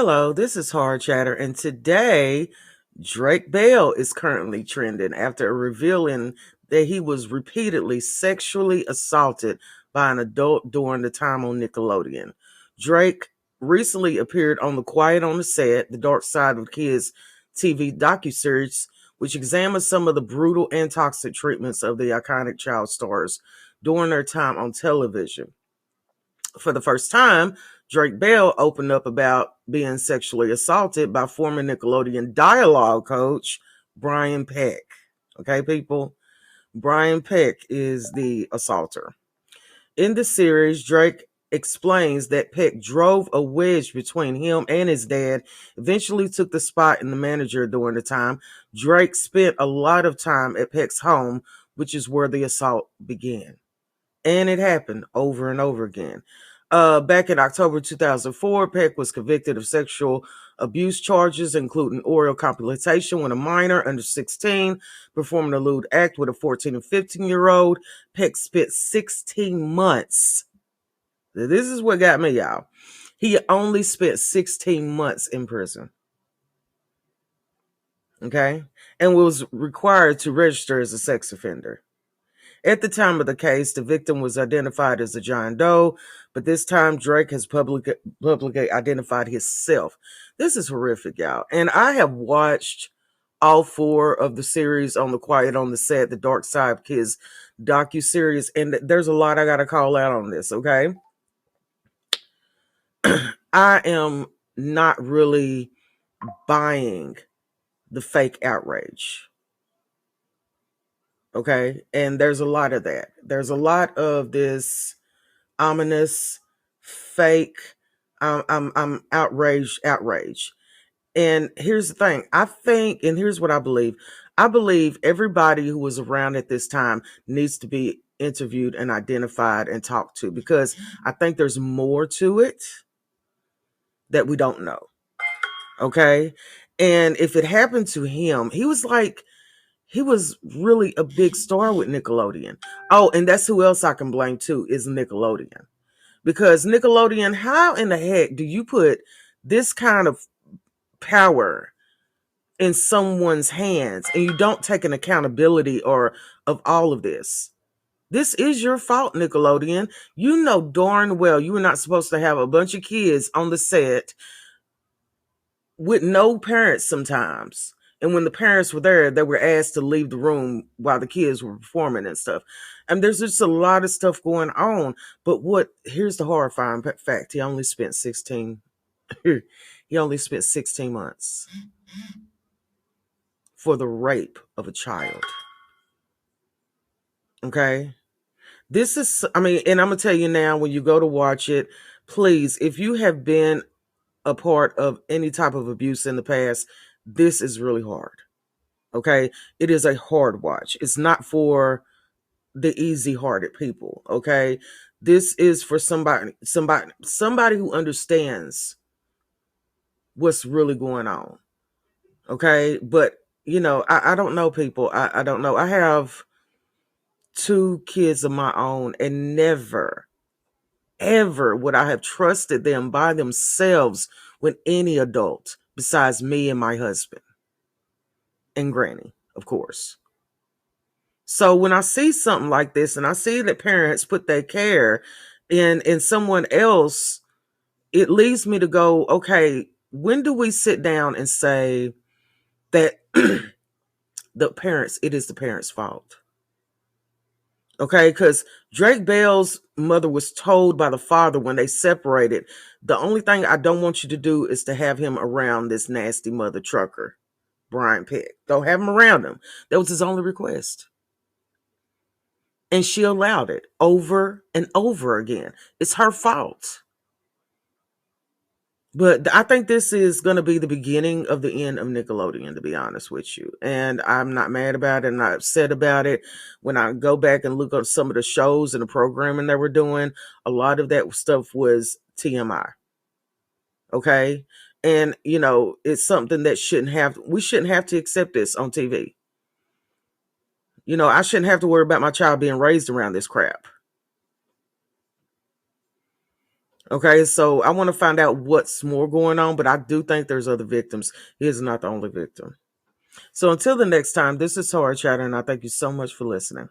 Hello, this is Hard Chatter, and today Drake Bell is currently trending after revealing that he was repeatedly sexually assaulted by an adult during the time on Nickelodeon. Drake recently appeared on The Quiet on the Set, The Dark Side of Kids TV docuseries, which examines some of the brutal and toxic treatments of the iconic child stars during their time on television. For the first time, Drake Bell opened up about being sexually assaulted by former Nickelodeon dialogue coach Brian Peck. Okay, people? Brian Peck is the assaulter. In the series, Drake explains that Peck drove a wedge between him and his dad, eventually took the spot in the manager during the time. Drake spent a lot of time at Peck's home, which is where the assault began. And it happened over and over again. Back in October 2004, Peck was convicted of sexual abuse charges, including oral copulation with a minor under 16, performing a lewd act with a 14 and 15-year-old. Peck spent 16 months. This is what got me, y'all. He only spent 16 months in prison. Okay? And was required to register as a sex offender. At the time of the case, the victim was identified as a John Doe, but this time Drake has publicly identified himself. This is horrific, y'all. And I have watched all four of the series on The Quiet on the Set, the Dark Side of Kids docuseries, and there's a lot I got to call out on this, okay? I am not really buying the fake outrage. Okay. And there's a lot of that. There's a lot of this ominous, fake, I'm outrage. And here's the thing. I think, and here's what I believe. I believe everybody who was around at this time needs to be interviewed and identified and talked to, because I think there's more to it that we don't know. Okay. And if it happened to him, he was really a big star with Nickelodeon. Oh, and that's who else I can blame too, is Nickelodeon. Because Nickelodeon, how in the heck do you put this kind of power in someone's hands and you don't take an accountability or of all of this? This is your fault, Nickelodeon. You know darn well you were not supposed to have a bunch of kids on the set with no parents sometimes. And when the parents were there, they were asked to leave the room while the kids were performing and stuff. And there's just a lot of stuff going on. But here's the horrifying fact. He only spent 16 he only spent 16 months for the rape of a child. Okay? This is, I mean, and I'm going to tell you now, when you go to watch it, please, if you have been a part of any type of abuse in the past, this is really hard. Okay? It is a hard watch. It's not for the easy-hearted people, okay? This is for somebody who understands what's really going on. Okay? But I don't know, people. I don't know. I have two kids of my own, and never ever would I have trusted them by themselves with any adult besides me and my husband and Granny, of course. So when I see something like this and I see that parents put their care in someone else, it leads me to go, okay, when do we sit down and say that it is the parents' fault? Okay, because Drake Bell's mother was told by the father when they separated, the only thing I don't want you to do is to have him around this nasty mother trucker, Brian Peck. Don't have him around him. That was his only request. And she allowed it over and over again. It's her fault. But I think this is going to be the beginning of the end of Nickelodeon, to be honest with you. And I'm not mad about it. I'm not upset about it. When I go back and look at some of the shows and the programming that we're doing, a lot of that stuff was TMI. Okay? And, it's something that we shouldn't have to accept this on TV. I shouldn't have to worry about my child being raised around this crap. Okay, so I want to find out what's more going on, but I do think there's other victims. He is not the only victim. So until the next time, this is Tora Chatter, and I thank you so much for listening.